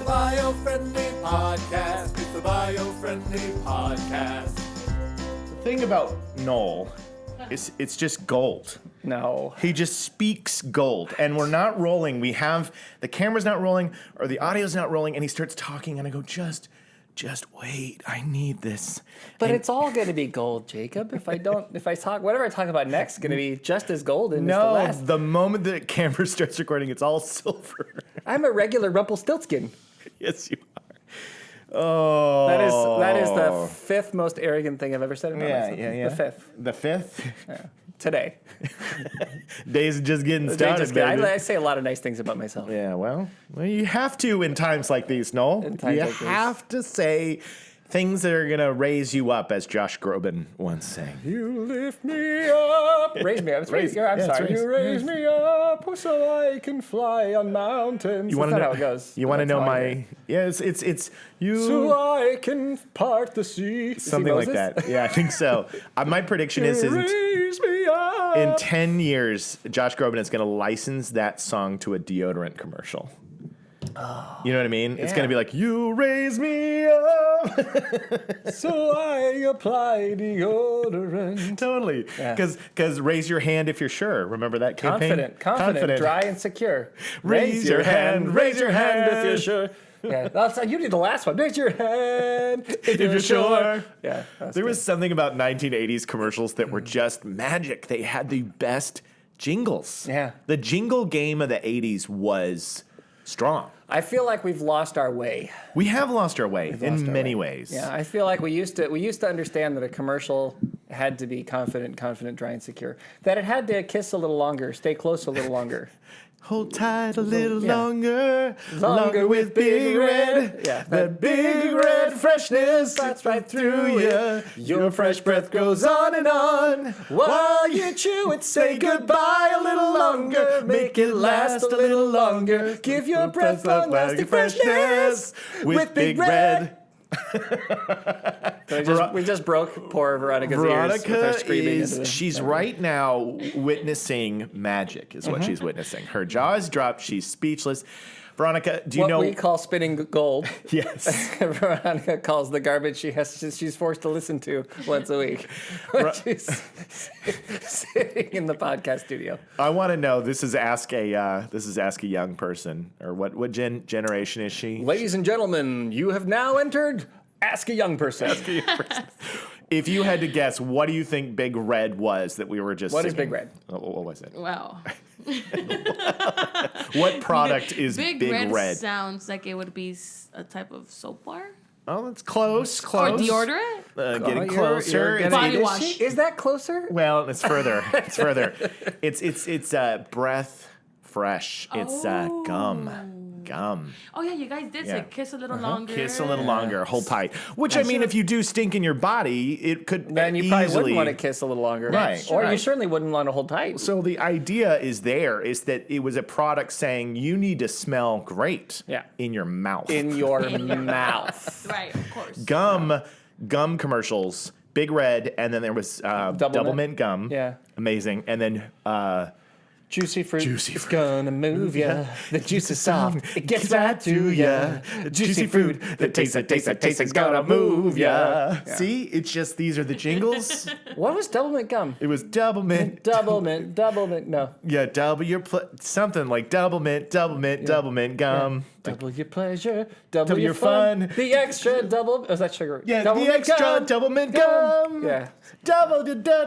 the Biofriendly Podcast. It's the Biofriendly Podcast. The thing about Noel is it's just gold. No. He just speaks gold. And we're not rolling. We have the camera's not rolling or the audio's not rolling, and he starts talking, and I go, just wait. I need this. But and it's all going to be gold, Jacob. If I talk, whatever I talk about next is going to be just as golden as the no, last. the moment the camera starts recording, it's all silver. I'm a regular Rumpelstiltskin. Yes, you are. Oh. That is the fifth most arrogant thing I've ever said about myself. Yeah. The fifth. The fifth? Yeah. Today. Days just getting started, baby. I say a lot of nice things about myself. Yeah, well, you have to in times like these, Noel. You have to say things that are going to raise you up, as Josh Groban once sang. You lift me up. Raise me up. I'm sorry. You raise me up so I can fly on mountains. You That's not how it goes. You want to know my... Yeah, it's you... So I can part the sea. Something like that. Yeah, I think so. My prediction is raise me up. in 10 years, Josh Groban is going to license that song to a deodorant commercial. Oh, you know what I mean? Yeah. It's going to be like, you raise me up. So I apply deodorant. Totally. Because raise your hand if you're sure. Remember that campaign? Confident, dry and secure. Raise your hand if you're sure. Yeah, that's you did the last one. Raise your hand if you're sure. Yeah, there was something about 1980s commercials that were just magic. They had the best jingles. Yeah. The jingle game of the 80s was strong. I feel like we've lost our way. We have lost our way in many ways. Yeah, I feel like we used to understand that a commercial had to be confident, dry, and secure. That it had to kiss a little longer, stay close a little longer. Hold tight a little longer with Big Red. Yeah, that Big Red freshness bites right through you. Your fresh breath goes on and on. While you chew it, say goodbye a little longer. Make it last a little longer. Give your breath long-lasting freshness with Big Red. We just broke poor Veronica's ears with her screaming into the she's right now witnessing magic is what she's witnessing. Her jaw is dropped. She's speechless. Veronica, do you know what we call spinning gold? Yes. Veronica calls the garbage she's forced to listen to once a week when she's sitting in the podcast studio. I want to know. This is ask a young person, or what generation is she? Ladies and gentlemen, you have now entered Ask a Young Person. Ask a Young Person. If you had to guess, what do you think Big Red was that we were just What singing? is Big Red? What was it? Wow. What product is Big Red? Sounds like it would be a type of soap bar. Oh, that's close. Or deodorant. Getting closer. Body wash. Is that closer? Well, it's further. It's breath fresh. It's gum. Oh yeah, you guys did say kiss a little longer. Kiss a little longer. Hold tight. Which I mean, if you do stink in your body, it could then you probably wouldn't want to kiss a little longer, right? Or you certainly wouldn't want to hold tight. So the idea is that it was a product saying you need to smell great. In your mouth. In your mouth. Right, of course. Gum commercials. Big Red, and then there was double mint gum. Yeah, amazing. And then. Juicy fruit is gonna move ya. The juice is soft, it gets right to ya. Juicy fruit that tastes is gonna move ya. See, it's just these are the jingles. What was double mint gum? It was double mint. Double mint. No. Yeah, double your something like double mint gum. Yeah. Double your pleasure, double your fun. The extra double. Was that sugar? Yeah, the extra double mint gum. Yeah. Double da.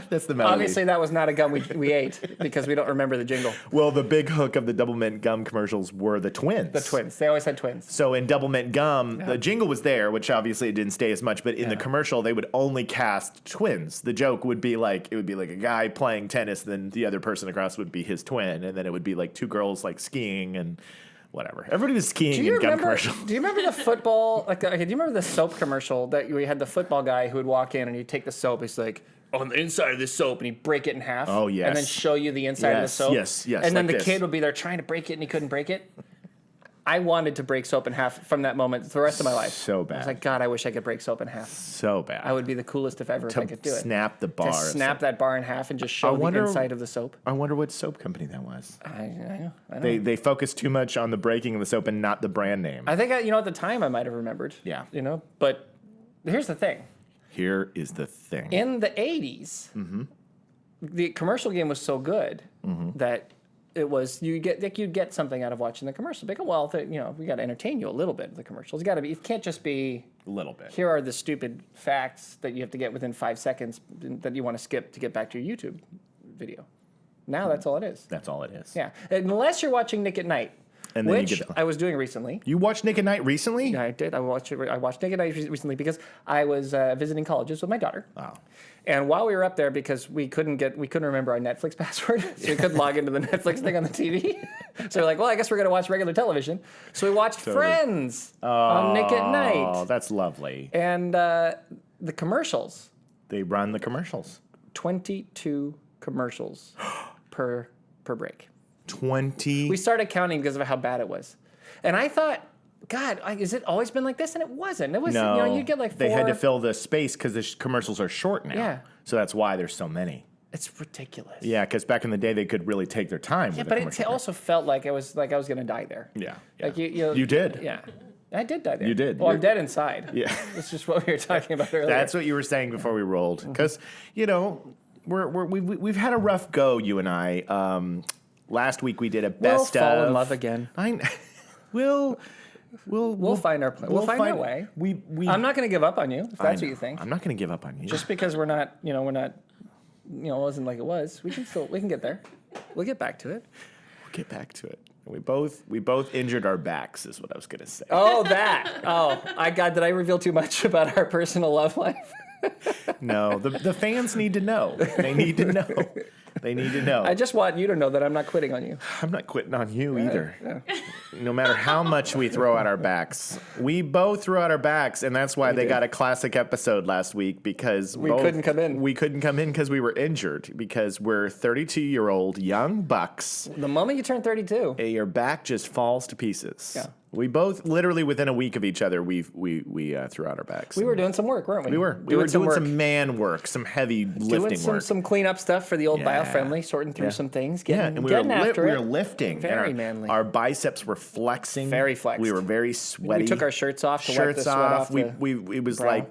That's the melody. Obviously, that was not a gum we ate because we don't remember the jingle. Well, the big hook of the double mint gum commercials were the twins. The twins. They always had twins. So in double mint gum, the jingle was there, which obviously it didn't stay as much. But in the commercial, they would only cast twins. The joke would be like a guy playing tennis, then the other person across would be his twin, and then it would be like two girls like skiing and. Whatever. Everybody was skiing in gum commercial. Do you remember the football? Do you remember the soap commercial that we had the football guy who would walk in and he'd take the soap? He's like, on the inside of this soap, and he'd break it in half. Oh, yes. And then show you the inside of the soap. Yes. And then like the kid would be there trying to break it and he couldn't break it. I wanted to break soap in half from that moment the rest of my life. So bad. I was like, God, I wish I could break soap in half. So bad. I would be the coolest if ever if I could do it. Snap the bar. To snap that bar in half and just show the inside of the soap. I wonder what soap company that was. I know. They focused too much on the breaking of the soap and not the brand name. I think, at the time I might have remembered. Yeah. But here's the thing. Here is the thing. In the 80s, the commercial game was so good that it was you'd get something out of watching the commercial. Like, well, we got to entertain you a little bit. The commercials got to be. It can't just be a little bit. Here are the stupid facts that you have to get within 5 seconds that you want to skip to get back to your YouTube video. Now that's all it is. That's all it is. Yeah, unless you're watching Nick at Night. And then which I was doing recently. You watched Nick at Night recently? Yeah, I did. I watched Nick at Night recently because I was visiting colleges with my daughter. Oh. And while we were up there, because we couldn't remember our Netflix password, so we couldn't log into the Netflix thing on the TV. So we're like, well, I guess we're going to watch regular television. So we watched Friends on Nick at Night. Oh, that's lovely. And the commercials. They run the commercials. 22 commercials per break. 20. We started counting because of how bad it was. And I thought, God, has it always been like this? And it wasn't. It was, you get like 4. They had to fill the space because the commercials are short now. Yeah. So that's why there's so many. It's ridiculous. Yeah, because back in the day, they could really take their time. Yeah, with but it also felt like I was going to die there. Yeah. Like you did. Yeah. I did die there. You did. Well, I'm dead inside. Yeah. That's just what we were talking about earlier. That's what you were saying before we rolled. Because, we've had a rough go, you and I. Last week we did a best We'll fall in love again. We'll find our place. We'll find our way. I'm not going to give up on you if that's what you think. I'm not going to give up on you. Just because we're not, it wasn't like it was. We can get there. We'll get back to it. We'll get back to it. We both injured our backs, is what I was going to say. Oh, that. Oh, did I reveal too much about our personal love life? No, the fans need to know. They need to know. They need to know. I just want you to know that I'm not quitting on you. I'm not quitting on you either. Yeah. No matter how much we throw out our backs. We both threw out our backs, and that's why they got a classic episode last week because we couldn't come in. We couldn't come in because we were injured because we're 32-year-old young bucks. The moment you turn 32, your back just falls to pieces. Yeah. We both, literally within a week of each other, we threw out our backs. We were doing some work, weren't we? We were doing some man work, some heavy lifting work. Some cleanup stuff for the old Biofriendly, sorting through some things, getting we after were lifting. Very and manly. Our biceps were flexing. Very flexed. We were very sweaty. We took our shirts off to wipe the sweat off. It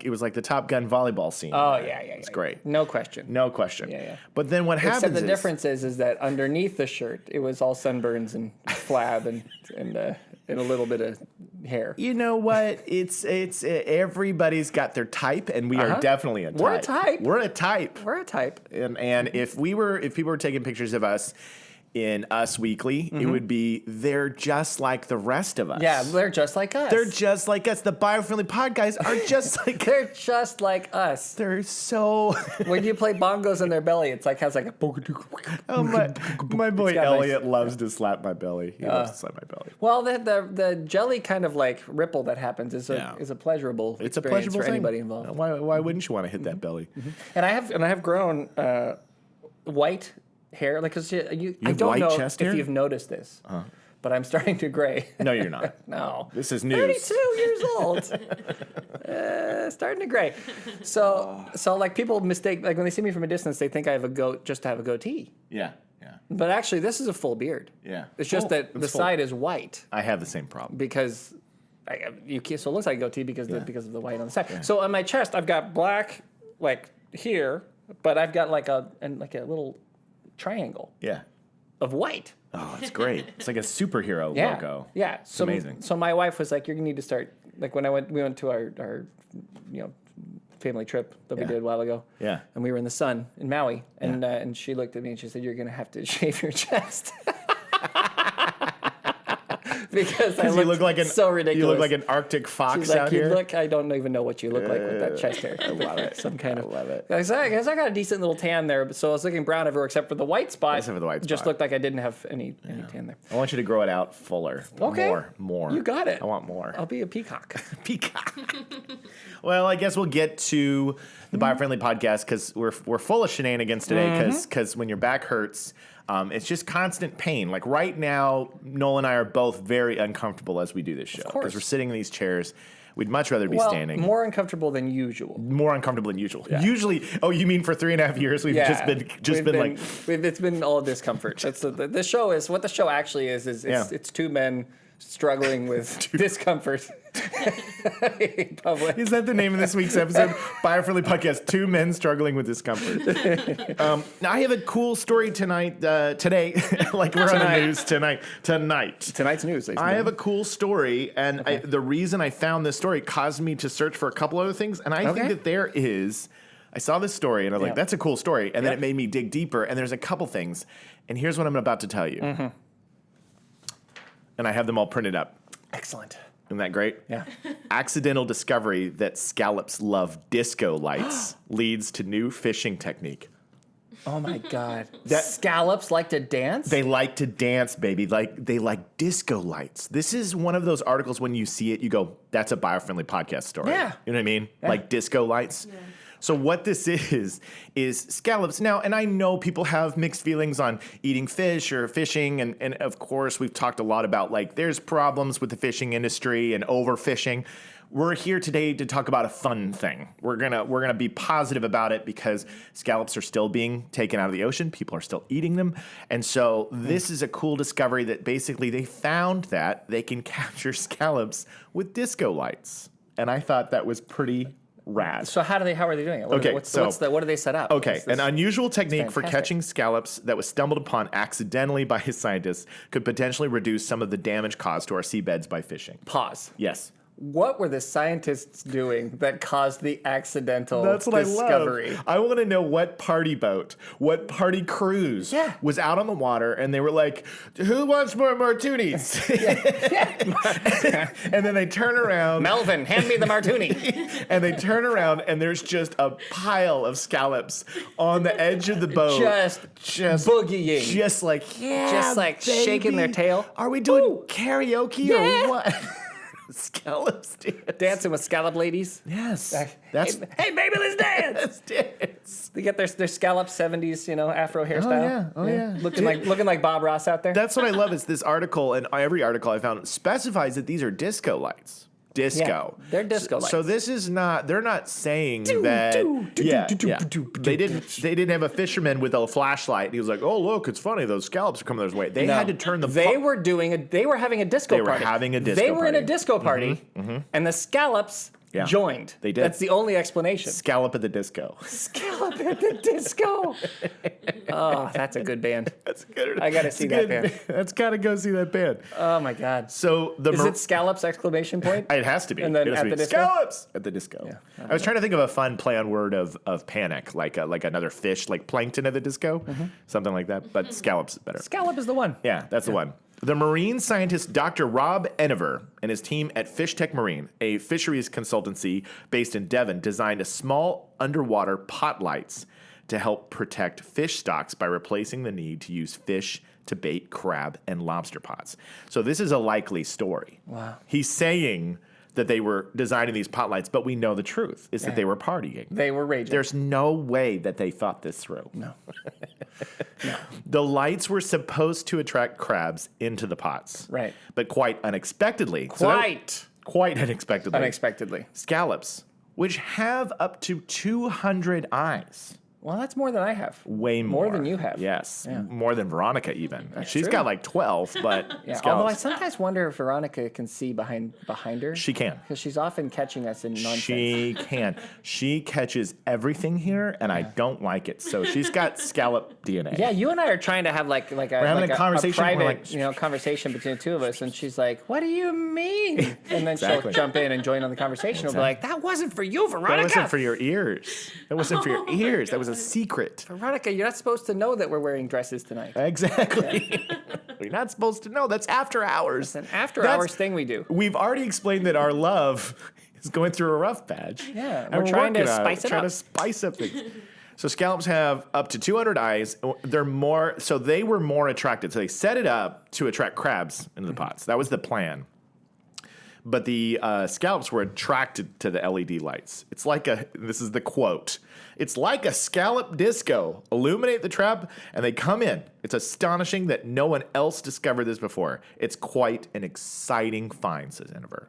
was like the Top Gun volleyball scene. Oh yeah. It's great. No question. Yeah. But then what happens? Except the difference is that underneath the shirt, it was all sunburns and flab and a little bit of hair. You know what? It's everybody's got their type, and we are definitely a type. We're a type. We're a type. And if people were taking pictures of us in Us Weekly, it would be they're just like the rest of us. Yeah, they're just like us. They're just like us. The Biofriendly Podcast are just like they're just like us. They're so when you play bongos in their belly, it's like has like a my boy Elliot loves to slap my belly. He loves to slap my belly. Well, the jelly kind of like ripple that happens is a pleasurable experience for anybody involved. Why wouldn't you want to hit that belly? And I have grown white hair, like because I don't know if you've noticed this, but I'm starting to gray. No, you're not. No, this is news. 32 years old, starting to gray. So like people mistake, like when they see me from a distance, they think I have a goatee. Yeah. But actually, this is a full beard. Yeah. It's just that the side is white. I have the same problem because so it looks like a goatee because of the white on the side. Yeah. So on my chest, I've got black like here, but I've got like a little triangle of white. Oh, it's great. It's like a superhero logo. Yeah. It's amazing. So my wife was like, you're gonna need to start, like when we went to our family trip that we did a while ago. Yeah. And we were in the sun in Maui, and she looked at me and she said, you're gonna have to shave your chest. Because I look like so ridiculous. You look like an Arctic fox. She's like, out here. I don't even know what you look like with that chest hair. I love it. I love it. Because I got a decent little tan there, so I was looking brown everywhere except for the white spot. Except for the white spot. Just looked like I didn't have any tan there. I want you to grow it out fuller. Okay. More. You got it. I want more. I'll be a peacock. Peacock. Well, I guess we'll get to the Biofriendly Podcast because we're full of shenanigans today because when your back hurts, It's just constant pain. Like right now, Noel and I are both very uncomfortable as we do this show. Because we're sitting in these chairs. We'd much rather be standing. More uncomfortable than usual. More uncomfortable than usual. Yeah. Usually, you mean for 3.5 years we've it's been all discomfort. That's the show is what the show actually is it's two men struggling with discomfort in public. Is that the name of this week's episode? BuyerFriendly Podcast, 2 men struggling with discomfort. Now I have a cool story today, like we're on the news tonight. Tonight's news. I have a cool story, and the reason I found this story caused me to search for a couple other things, and I think that I saw this story, and I was like, that's a cool story, and then it made me dig deeper, and there's a couple things, and here's what I'm about to tell you. Mm-hmm. And I have them all printed up. Excellent. Isn't that great? Yeah. Accidental discovery that scallops love disco lights leads to new fishing technique. Oh my God. Scallops like to dance? They like to dance, baby. They like disco lights. This is one of those articles when you see it, you go, that's a BuyerFriendly Podcast story. Yeah. You know what I mean? Yeah. Like disco lights. Yeah. So what this is scallops. Now, and I know people have mixed feelings on eating fish or fishing, and of course we've talked a lot about like there's problems with the fishing industry and overfishing. We're here today to talk about a fun thing. We're gonna be positive about it because scallops are still being taken out of the ocean. People are still eating them, and so this is a cool discovery that basically they found that they can capture scallops with disco lights, and I thought that was pretty rad. So how are they doing it? What do they set up? Okay, an unusual technique for catching scallops that was stumbled upon accidentally by scientists could potentially reduce some of the damage caused to our seabeds by fishing. Pause. Yes. What were the scientists doing that caused the accidental discovery? I love. I want to know what party boat, what party cruise was out on the water, and they were like, who wants more martinis? And then they turn around. Melvin, hand me the martini. And they turn around, and there's just a pile of scallops on the edge of the boat. Just boogieing. Just like, baby. Shaking their tail. Are we doing karaoke or what? Scallops dancing with scallop ladies. Yes, hey baby, let's dance. Let's dance. They get their scallop 70s, Afro hairstyle. Oh yeah. Looking like Bob Ross out there. That's what I love is this article, and every article I found specifies that these are disco lights. Disco. Yeah, they're disco lights. So this is not. They're not saying that. They didn't have a fisherman with a flashlight. He was like, "Oh look, it's funny. Those scallops are coming their way." They had to turn the. They were having a disco party. They were having a disco party. They were in a disco party, and the scallops joined. They did. That's the only explanation. Scallop at the disco. Scallop at the disco. Oh, that's a good band. That's good. I gotta see that band. Let's gotta go see that band. Oh my God. So is it Scallops exclamation point? It has to be. And then at the disco? Scallops at the disco. Yeah. I was trying to think of a fun play on word of panic, like another fish, like plankton at the disco, something like that. But scallops is better. Scallop is the one. Yeah, that's the one. The marine scientist Dr. Rob Enever and his team at Fish Tech Marine, a fisheries consultancy based in Devon, designed a small underwater pot lights to help protect fish stocks by replacing the need to use fish to bait crab and lobster pots. So this is a likely story. Wow. He's saying that they were designing these pot lights, but we know the truth is that they were partying. They were raging. There's no way that they thought this through. No. The lights were supposed to attract crabs into the pots. Right. But quite unexpectedly. Quite unexpectedly. Scallops, which have up to 200 eyes. Well, that's more than I have. Way more. More than you have. Yes. Yeah. More than Veronica even. She's true. got like 12, but Although I sometimes wonder if Veronica can see behind her. She can. Because she's often catching us in nonsense. She can. She catches everything here, and I don't like it. So she's got scallop DNA. Yeah, you and I are trying to have a conversation. private conversation between the two of us, and she's like, "What do you mean?" And then she'll jump in and join on the conversation. We'll be like, "That wasn't for you, Veronica. That wasn't for your ears. That wasn't for your ears. That was a secret. Veronica, you're not supposed to know that we're wearing dresses tonight." Exactly. You're not supposed to know. That's after hours. It's an after-hours thing we do. We've already explained that our love is going through a rough patch. Yeah, and we're trying to spice it up. Trying to spice up things. So scallops have up to 200 eyes. They were more attracted. So they set it up to attract crabs into the pots. That was the plan. but the scallops were attracted to the LED lights. It's like this is the quote, it's like a scallop disco. Illuminate the trap and they come in. It's astonishing that no one else discovered this before. It's quite an exciting find, says Eniver.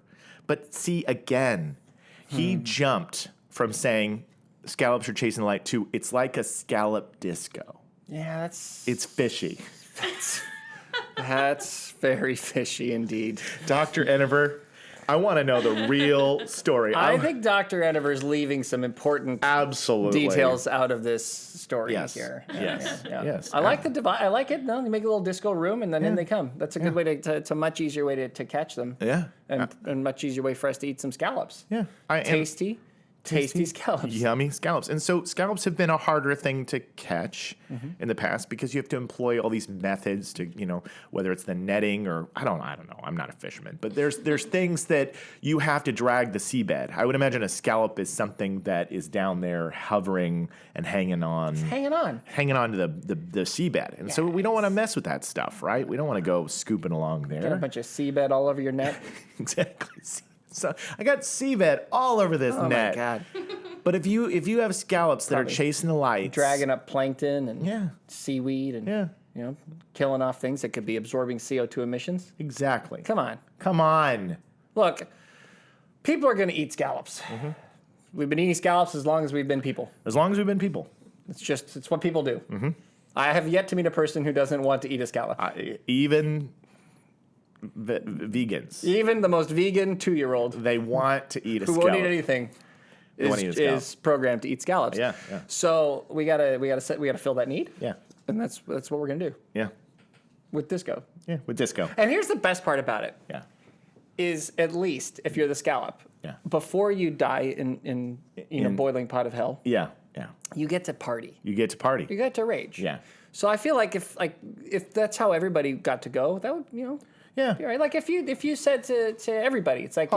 But see, again, he jumped from saying scallops are chasing the light to it's like a scallop disco. Yeah, It's fishy. That's very fishy indeed. Dr. Eniver, I want to know the real story. I think Dr. Eniver's leaving some important details out of this story here. Yes. I like the device. I like it. No, you make a little disco room and then in they come. That's a good way to it's a much easier way to catch them. Yeah. And much easier way for us to eat some scallops. Yeah. Tasty scallops. Yummy scallops. And so scallops have been a harder thing to catch in the past because you have to employ all these methods to, whether it's the netting or I don't know. I'm not a fisherman, but there's things that you have to drag the seabed. I would imagine a scallop is something that is down there hovering and hanging on to the seabed. And so we don't want to mess with that stuff, right? We don't want to go scooping along there. Get a bunch of seabed all over your net. Exactly. So I got seabed all over this net. Oh my God! But if you have scallops that are chasing the lights, dragging up plankton and seaweed and killing off things that could be absorbing CO2 emissions. Exactly. Come on. Look, people are going to eat scallops. We've been eating scallops as long as we've been people. As long as we've been people. It's what people do. I have yet to meet a person who doesn't want to eat a scallop. Even vegans. Even the most vegan 2-year-old. They want to eat a scallop. Who won't eat anything is programmed to eat scallops. Yeah. So we gotta fill that need. Yeah. And that's what we're gonna do. Yeah. With disco. Yeah, with disco. And here's the best part about it. Yeah. Is at least if you're the scallop. Yeah. Before you die in boiling pot of hell. Yeah. You get to party. You get to rage. Yeah. So I feel like if that's how everybody got to go, that would Yeah. be right. Like if you said to everybody, it's like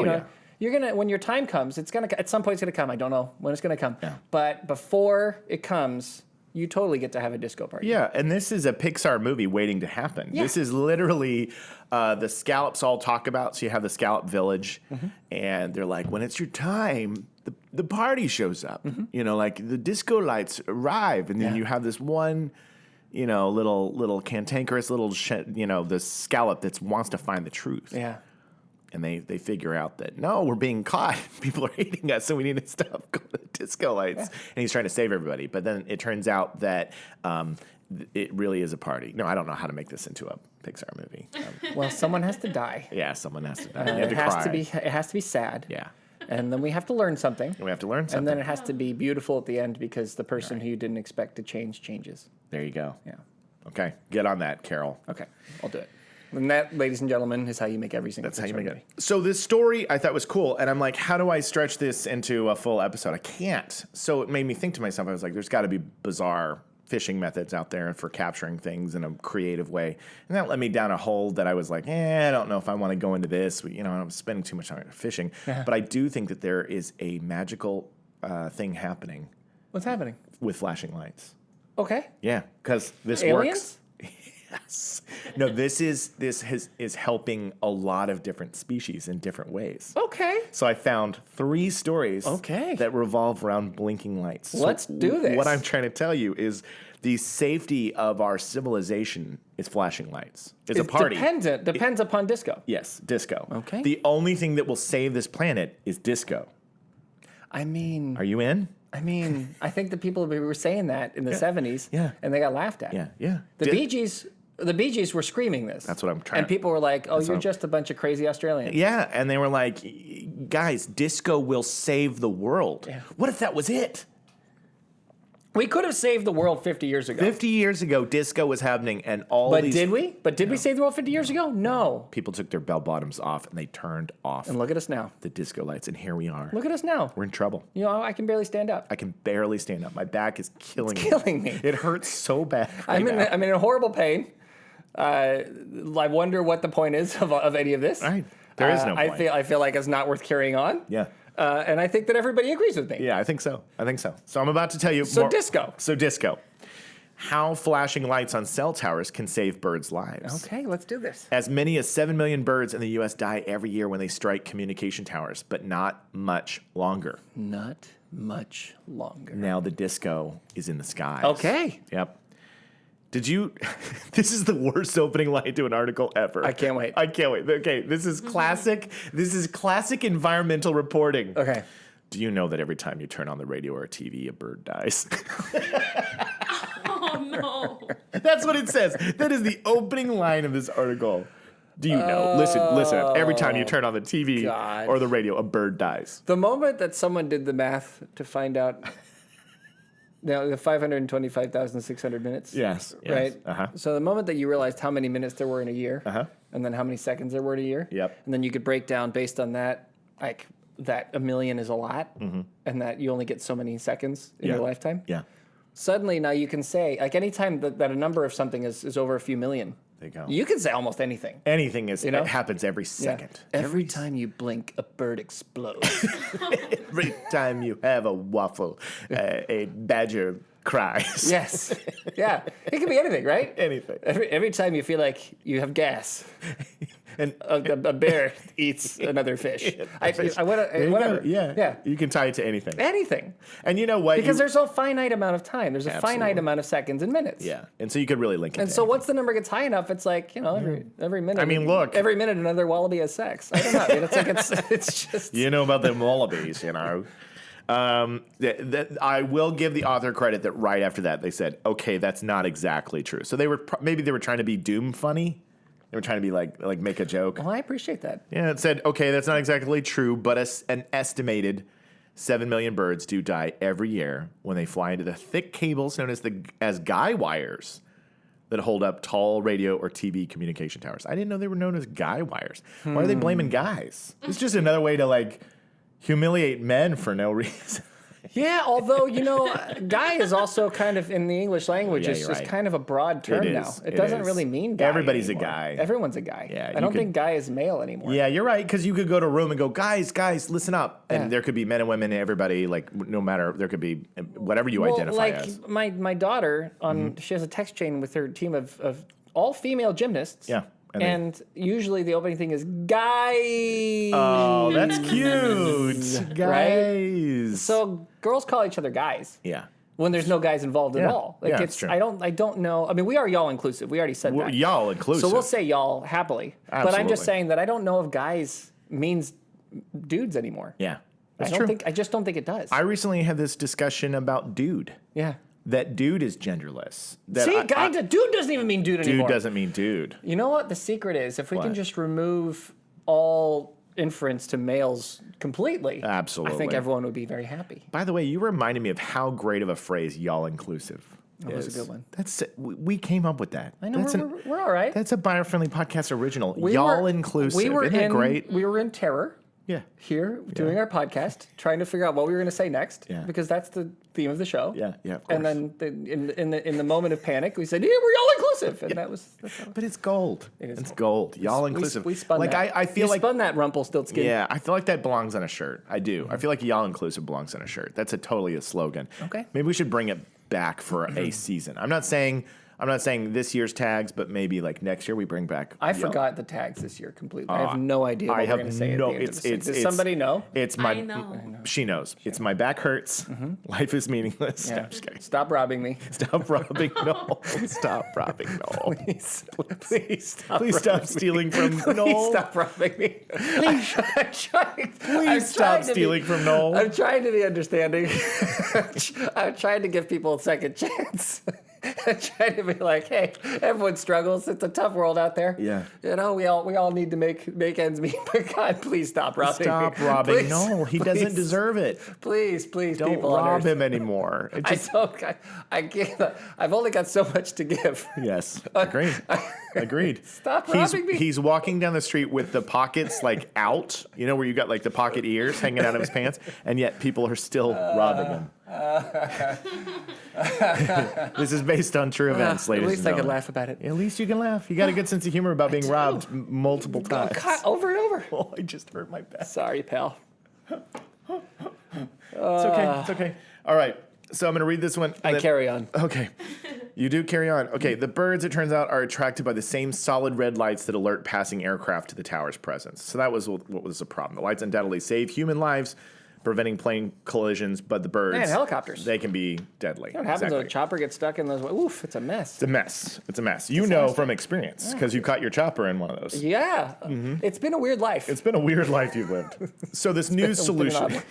you're gonna when your time comes, it's gonna at some point it's gonna come. I don't know when it's gonna come. Yeah. But before it comes, you totally get to have a disco party. Yeah, and this is a Pixar movie waiting to happen. Yeah. This is literally the scallops all talk about. So you have the scallop village, and they're like, when it's your time, the party shows up. Like the disco lights arrive, and then you have this one, little cantankerous little, the scallop that wants to find the truth. Yeah. And they figure out that, no, we're being caught. People are hating us, so we need to stop going to disco lights. Yeah. And he's trying to save everybody. But then it turns out that it really is a party. No, I don't know how to make this into a Pixar movie. Well, someone has to die. Yeah, someone has to die. It has to be sad. Yeah. And then we have to learn something. And then it has to be beautiful at the end because the person who you didn't expect to change changes. There you go. Yeah. Okay, get on that, Carol. Okay, I'll do it. And that, ladies and gentlemen, is how you make every single. That's how you make it. So this story I thought was cool, and I'm like, how do I stretch this into a full episode? I can't. So it made me think to myself, I was like, there's got to be bizarre fishing methods out there for capturing things in a creative way. And that led me down a hole that I was like, I don't know if I want to go into this. I'm spending too much time fishing. But I do think that there is a magical thing happening. What's happening? With flashing lights. Okay. Yeah, because this Aliens? works. Yes. No, this is helping a lot of different species in different ways. Okay. So I found 3 stories that revolve around blinking lights. Let's do this. What I'm trying to tell you is the safety of our civilization is flashing lights. It's a party. Depends upon disco. Yes, disco. Okay. The only thing that will save this planet is disco. I mean... Are you in? I mean, I think the people were saying that in the 70s, and they got laughed at. Yeah. The Bee Gees were screaming this. That's what I'm trying. And people were like, "Oh, you're just a bunch of crazy Australians." Yeah, and they were like, "Guys, disco will save the world." Yeah. What if that was it? We could have saved the world 50 years ago. 50 years ago, disco was happening, and did we? But did we save the world 50 years ago? No. People took their bell bottoms off, and they turned off. And look at us now. The disco lights, and here we are. Look at us now. We're in trouble. I can barely stand up. I can barely stand up. My back is killing me. It hurts so bad I'm in a horrible pain. I wonder what the point is of any of this. Right. There is no point. I feel like it's not worth carrying on. Yeah. And I think that everybody agrees with me. Yeah, I think so. So I'm about to tell you more. Disco. So disco. how flashing lights on cell towers can save birds' lives. Okay, let's do this. As many as 7 million birds in the U.S. die every year when they strike communication towers, but not much longer. Not much longer. Now the disco is in the skies. Okay. Yep. Did you... This is the worst opening line to an article ever. I can't wait. Okay, this is classic. This is classic environmental reporting. Okay. Do you know that every time you turn on the radio or TV, a bird dies? Oh, no. That's what it says. That is the opening line of this article. Do you know? Listen. Every time you turn on the TV God. or the radio, a bird dies. The moment that someone did the math to find out the 525,600 minutes. Yes. Right? Uh-huh. So the moment that you realized how many minutes there were in a year, Uh-huh. and then how many seconds there were in a year, Yep. and then you could break down based on that, like, that a million is a lot, and that you only get so many seconds in your lifetime. Yeah. Suddenly now you can say, like, anytime that a number of something is over a few million, There you go. you can say almost anything. Anything is, You know? it happens every Yeah. second. Every time you blink, a bird explodes. Every time you have a waffle, a badger cries. Yes. Yeah. It can be anything, right? Anything. Every time you feel like you have gas, And a bear eats another fish. Whatever. Yeah. Yeah. You can tie it to anything. Anything. And you know what? Because there's a finite amount of time. There's a finite Absolutely. amount of seconds and minutes. Yeah. And so you could really link it And to so anything. once the number gets high enough, it's like, every minute. I mean, look. Every minute another wallaby has sex. I don't know. I mean, it's like it's just. You know about them wallabies, you know. I will give the author credit that right after that they said, okay, that's not exactly true. So maybe they were trying to be doom funny. They were trying to be like make a joke. Well, I appreciate that. Yeah, it said, okay, that's not exactly true, but an estimated 7 million birds do die every year when they fly into the thick cables known as guy wires that hold up tall radio or TV communication towers. I didn't know they were known as guy wires. Why are they blaming guys? It's just another way to humiliate men for no reason. Yeah, although, guy is also kind of, in the English language, Yeah, is you're just right. kind of a broad term It now. is. It It doesn't is. really mean guy Everybody's a anymore. guy. Everyone's a guy. Yeah, I don't think guy is male anymore. Yeah, you're right, because you could go to a room and go, guys, listen up. And Yeah. there could be men and women, everybody, no matter, there could be whatever you identify as. my daughter, she has a text chain with her team of all female gymnasts. Yeah. And usually the opening thing is guys. Oh, that's cute. Guys. So girls call each other guys Yeah. when there's no guys involved at Yeah. all. Yeah, it's true. I don't know. I mean, we are y'all inclusive. We already said that. Y'all inclusive. So we'll say y'all happily. But I'm Absolutely. just saying that I don't know if guys means dudes anymore. Yeah. That's I true. just don't think it does. I recently had this discussion about dude. yeah. That dude is genderless. That See, dude doesn't even mean dude anymore. Dude doesn't mean dude. You know what the secret is? If we can What? just remove all inference to males completely, Absolutely. I think everyone would be very happy. By the way, you reminded me of how great of a phrase y'all inclusive That was a is. good one. That's we came up with that. I know That's we're all right. That's a BuyerFriendly Podcast original. We y'all were- inclusive. We were Isn't that great? We were in terror. Yeah. Here doing our podcast, trying to figure out what we were going to say next, Yeah. because that's the theme of the show. Yeah, of And course. then in the moment of panic, we said, "Yeah, we're all inclusive," and that's But it's gold. is It's gold. Y'all inclusive. We spun like that. I feel you like spun that Rumpelstiltskin. yeah, I feel like that belongs on a shirt. I do. I feel like y'all inclusive belongs on a shirt. That's totally a slogan. Okay. Maybe we should bring it back for a season. I'm not saying this year's tags, but maybe like next year we bring back. I forgot the tags this year completely. I have no idea what I we're have going to say no. at the end of It's this. it's. Does somebody know? It's my. I know. She knows. It's my back hurts. Life is meaningless. No, Yeah. I'm just kidding. Stop robbing me. Stop robbing Noel. Stop robbing Noel. Please stop. Please stop stealing from Noel. Please stop robbing me. Please stop stealing from Noel. I'm trying to be understanding. I'm trying to give people a second chance. I'm trying to be like, hey, everyone struggles. It's a tough world out there. Yeah. We all need to make ends meet. But God, please stop robbing me. Stop robbing Please, Noel. He doesn't please, deserve it. Please, Don't people on rob Earth. him anymore. It just, I can't. I've only got so much to give. yes. Agreed. Agreed. Stop robbing me. He's walking down the street with the pockets like out, where you got like the pocket ears hanging out of his pants, and yet people are still robbing him. This is based on true events, ladies At least and I can gentlemen. laugh about it. At least you can laugh. You got a good sense of humor about being robbed multiple times. Over and over. Oh, I just hurt my back. Sorry, pal. It's okay. It's okay. All right. So I'm going to read this one. I carry on. Okay. You do carry on. Okay, the birds, it turns out, are attracted by the same solid red lights that alert passing aircraft to the tower's presence. So that was what was the problem. The lights undoubtedly save human lives, preventing plane collisions, but the birds... Man, helicopters. They can be deadly. What happens when a chopper gets stuck in those... Oof, it's a mess. It's a mess. It's a mess. You know from experience, because you caught your chopper in one of those. Yeah. It's been a weird life. It's been a weird life you've lived. So this new solution...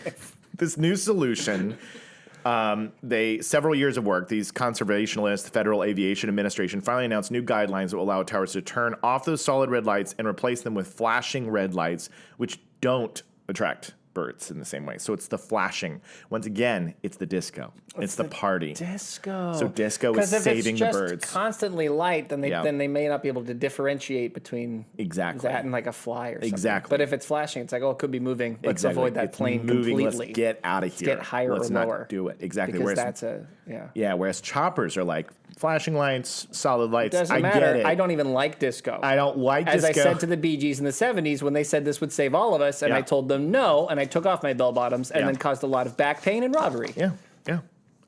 Several years of work, these conservationists, the Federal Aviation Administration, finally announced new guidelines that will allow towers to turn off those solid red lights and replace them with flashing red lights, which don't attract birds in the same way. So it's the flashing. Once again, it's the disco. It's the party. Disco. So disco is saving the birds. If it's just constantly light, then they may not be able to differentiate between that and like a fly or something. Exactly. But if it's flashing, it's like, oh, it could be moving. Let's avoid that plane moving. completely. Let's get out of here. Let's get higher Let's or lower. not do it. Exactly. Because whereas whereas choppers are like flashing lights, solid lights. Doesn't matter. Get it. I don't even like disco. I don't like As disco. I said to the Bee Gees in the 70s when they said this would save all of us, and I told them no, and I took off my bell bottoms and then caused a lot of back pain and robbery. Yeah,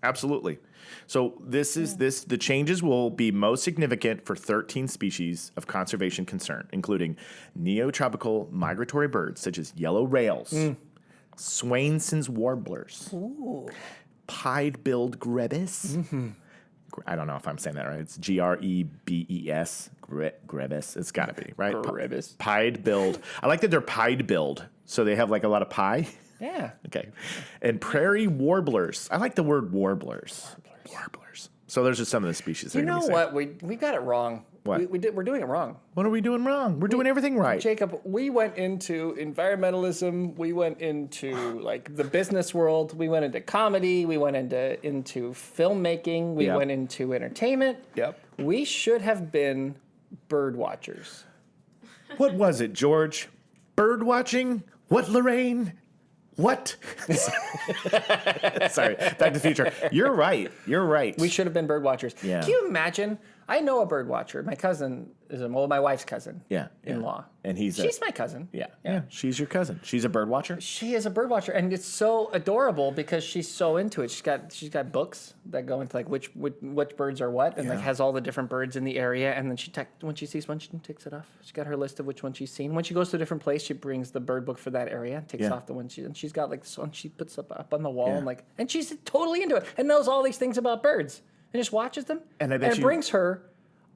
absolutely. So the changes will be most significant for 13 species of conservation concern, including neotropical migratory birds such as yellow rails, Swainson's warblers, pied-billed grebes. I don't know if I'm saying that right. It's Grebes. Grebes. It's got to be, right? Grebes. Pied-billed. I like that they're pied-billed, so they have like a lot of pie. Yeah. Okay. And prairie warblers. I like the word warblers. Warblers. So those are some of the species. You know what? We got it wrong. What? We're doing it wrong. What are we doing wrong? We're doing everything right. Jacob, we went into environmentalism. We went into like the business world. We went into comedy. We went into filmmaking. We went into entertainment. Yep. We should have been bird watchers. What was it, George? Bird watching? What, Lorraine? What? Sorry, Back to the Future. You're right. We should have been bird watchers. Yeah. Can you imagine? I know a bird watcher. My cousin is my wife's cousin. In-law. And she's my cousin. Yeah. She's your cousin. She's a bird watcher. She is a bird watcher, and it's so adorable because she's so into it. She's got books that go into like which birds are what, and like has all the different birds in the area. And then when she sees one, she takes it off. She's got her list of which one she's seen. When she goes to a different place, she brings the bird book for that area and takes off the one she's got like this one she puts up on the wall and she's totally into it and knows all these things about birds and just watches them. And it brings her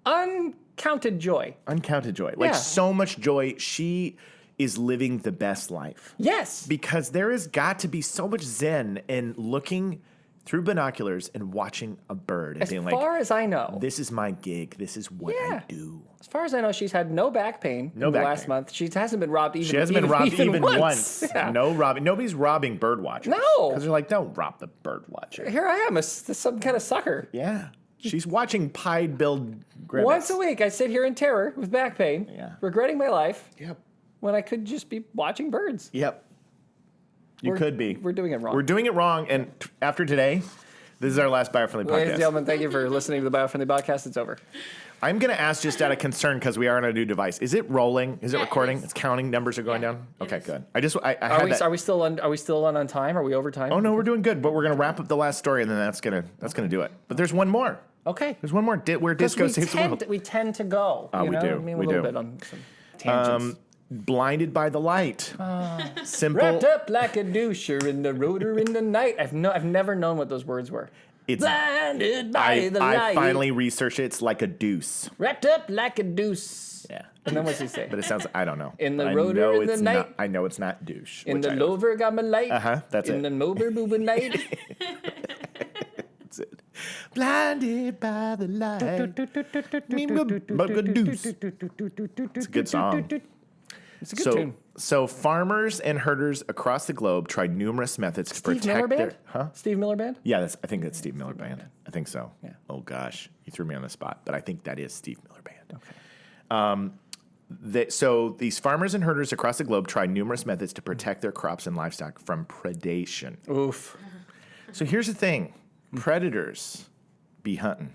uncounted joy. Like so much joy. She is living the best life. Yes. Because there has got to be so much zen in looking through binoculars and watching a bird. And as far as I know. This is my gig. This is what I do. As far as I know, she's had no back pain in the last month. She hasn't been robbed even once. She hasn't been robbed even once. Yeah. No robbing. Nobody's robbing bird watchers. No. Because they're like, don't rob the bird watcher. Here I am, some kind of sucker. Yeah. She's watching pied-billed grebes. Once a week, I sit here in terror with back pain, regretting my life. Yep. When I could just be watching birds. Yep. You could be. We're doing it wrong. We're doing it wrong, and after today, this is our last BuyerFriendly Podcast. Ladies and gentlemen, thank you for listening to the BuyerFriendly Podcast. It's over. I'm going to ask just out of concern because we are on a new device. Is it rolling? Is it recording? It's counting. Numbers are going down. Okay, good. Are we still on time? Are we over time? Oh no, we're doing good. But we're going to wrap up the last story, and then that's gonna do it. But there's one more. Okay. There's one more. Where disco saves the world. We tend to go. Oh, we do. I mean, a little bit on some tangents. Blinded by the light. Simple. Wrapped up like a doucher in the rotor in the night. I've never known what those words were. It's blinded by the light. I finally researched it. It's like a deuce. Wrapped up like a deuce. Yeah. And then what's he say? But it sounds, I don't know. In the rotor in the night. I know it's not douche. In the lover got my light. That's it. In the mover moving light. That's it. Blinded by the light. It's a good song. It's a good tune. So farmers and herders across the globe tried numerous methods to protect their... Steve Miller Band? Yeah, I think that's Steve Miller Band. I think so. Yeah. Oh, gosh. You threw me on the spot. But I think that is Steve Miller Band. Okay. So these farmers and herders across the globe tried numerous methods to protect their crops and livestock from predation. Oof. So here's the thing. Predators be hunting.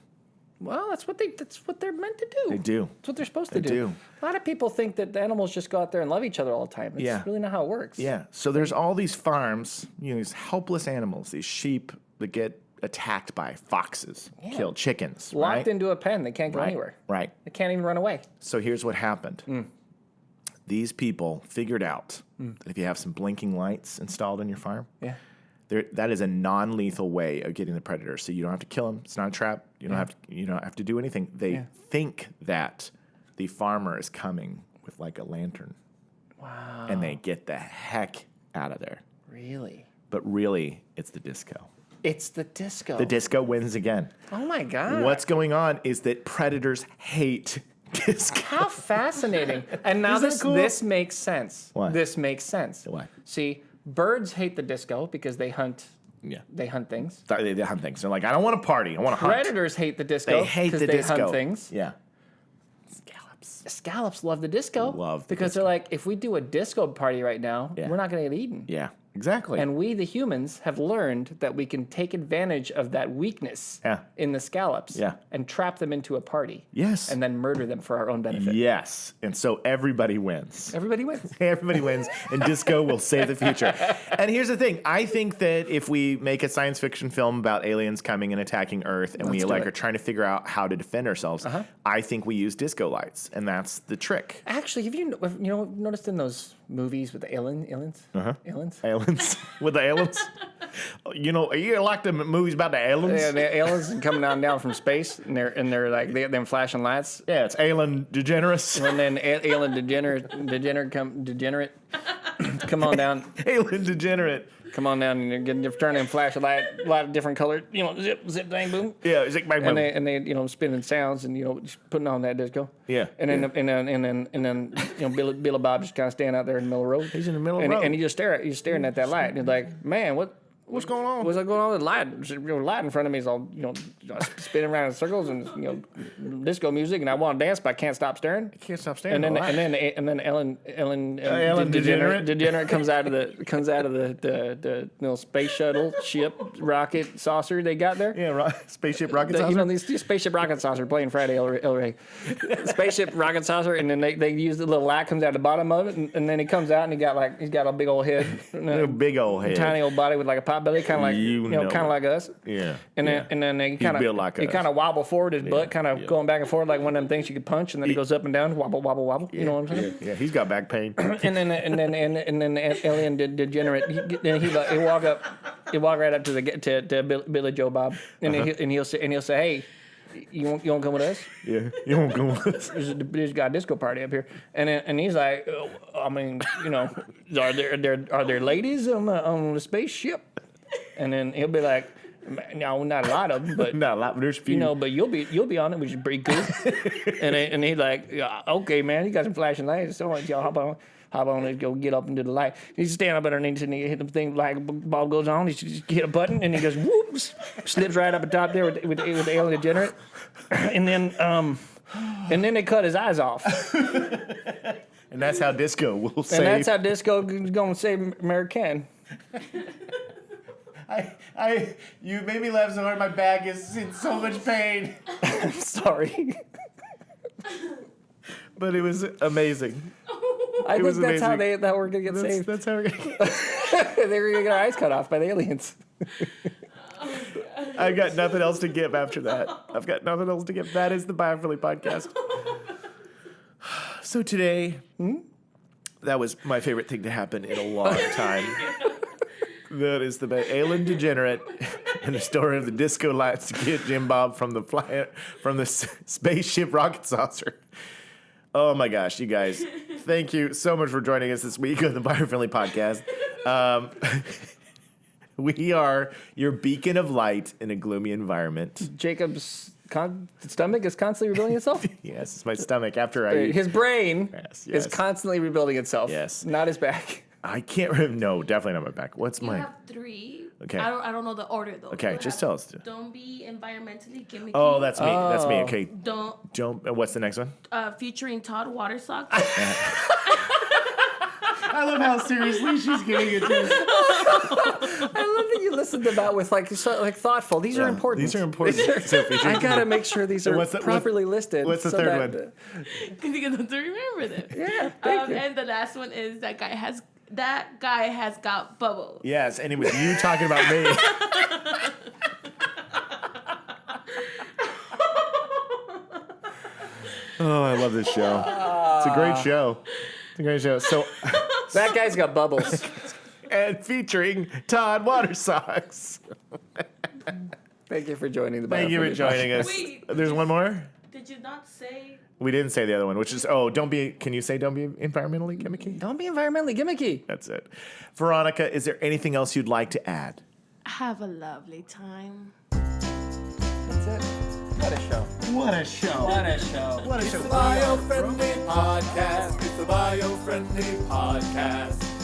Well, that's what they're meant to do. They do. That's what they're supposed to do. A lot of people think that the animals just go out there and love each other all the time. It's really not how it works. Yeah. So there's all these farms, these helpless animals, these sheep that get attacked by foxes, killed chickens, Locked into a pen. They can't go anywhere. Right. They can't even run away. So here's what happened. These people figured out that if you have some blinking lights installed on your farm, that is a non-lethal way of getting the predator. So you don't have to kill them. It's not a trap. You don't have to do anything. They think that the farmer is coming with like a lantern. Wow. And they get the heck out of there. Really? But really, it's the disco. It's the disco. The disco wins again. Oh my God. What's going on is that predators hate disco. How fascinating. And now Isn't that cool? this makes sense. Why? This makes sense. Why? See, birds hate the disco because they hunt. Yeah. They hunt things. They hunt things. They're like, I don't want to party. I want to hunt. Predators hate the disco. They hate the disco. They hunt things. Yeah. Scallops. Scallops love the disco. Love the because disco. they're like, if we do a disco party right now, Yeah. we're not going to get eaten. Yeah. Exactly. And we, the humans, have learned that we can take advantage of that weakness in the scallops and trap them into a party. Yes. And then murder them for our own benefit. Yes. And so everybody wins. Everybody wins. Everybody wins, and disco will save the future. And here's the thing. I think that if we make a science fiction film about aliens coming and attacking Earth, and we are trying to figure out how to defend ourselves, I think we use disco lights, and that's the trick. Actually, have you noticed in those movies with the aliens? Aliens? Aliens. With the aliens? You like the movies about the aliens? Yeah, the aliens coming down from space, and they're like they have them flashing lights. Yeah, it's alien degenerates. And then alien degenerate come on down. Alien degenerate. Come on down and you're turning flash a lot of different colors. Zip, bang, boom. Yeah, zip, bang, boom. And they spinning sounds and just putting on that disco. Yeah. And then Billy Bob just kind of standing out there in the middle of the road. He's in the middle of the road. And he's staring at that light. And he's like, man, what's going on? What's going on with the light? The light in front of me is all spinning around in circles and disco music, and I want to dance, but I can't stop staring. I can't stop staring. And then Ellen degenerate comes out of the little space shuttle ship rocket saucer they got there. Yeah, spaceship rocket saucer. These spaceship rocket saucer playing Friday El Rey. Spaceship rocket saucer, and then they use the little light comes out the bottom of it, and then he comes out and he's got a big old head, a big old head, tiny old body with like a pot belly, kind of like kind of like us. Yeah. And then he kind of wobble forward his butt, kind of going back and forth like one of them things you could punch, and then he goes up and down, wobble, wobble, wobble. You know what I'm saying? Yeah, he's got back pain. and then alien degenerate. He walk right up to Billy Joe Bob, and he'll say, hey, you won't come with us? Yeah, you won't come with us. There's got a disco party up here, and he's like, are there ladies on the spaceship? And then he'll be like, no, not a lot of them, but not a lot. But there's a few. But you'll be on it, which is pretty cool. and he's like, yeah, okay, man, you got some flashing lights, so y'all hop on and go get up into the light. He's stand up underneath and he hit the thing, like bulb goes on. He just hit a button and he goes whoops, slips right up the top there with the alien degenerate, and then they cut his eyes off. And that's how disco will save. And that's how disco is going to save American. You made me laugh so hard. My back is in so much pain. I'm sorry. But it was amazing. I think that's how we're gonna get saved. That's how we're gonna they were gonna get our eyes cut off by the aliens. I've got nothing else to give after that. I've got nothing else to give. That is the BuyerFriendly Podcast. So today, that was my favorite thing to happen in a long time. That is the alien degenerate and the story of the disco lights to get Jim Bob from the spaceship rocket saucer. Oh my gosh, you guys. Thank you so much for joining us this week on the BuyerFriendly Podcast. We are your beacon of light in a gloomy environment. Jacob's stomach is constantly rebuilding itself? Yes, it's my stomach after I eat. His brain Yes. is constantly rebuilding itself. Yes. Not his back. I can't remember. No, definitely not my back. What's You mine? have 3. Okay. I don't know the order though. Okay, You just have tell us. Don't be environmentally gimmicky. Oh, that's me. That's me. Okay. Don't. What's the next one? Featuring Todd Watersock. I love how seriously she's giving it to us. I love that you listened to that with like thoughtful. These are important. These are important. So I gotta make sure these are properly listed. What's the third one? You don't remember them. Yeah. Thank you. And the last one is that guy has got bubbles. Yes, and it was you talking about me. Oh, I love this show. It's a great show. It's a great show. So, That guy's got bubbles. and featuring Todd Watersocks. Thank you for joining the Thank you for BuyerFriendly joining us. Wait. There's one more? Did you not say? We didn't say the other one, which is, can you say don't be environmentally gimmicky? Don't be environmentally gimmicky. That's it. Veronica, is there anything else you'd like to add? Have a lovely time. That's it. What a show. What a show. What a show. What a It's show. the Biofriendly Podcast. It's the Biofriendly Podcast.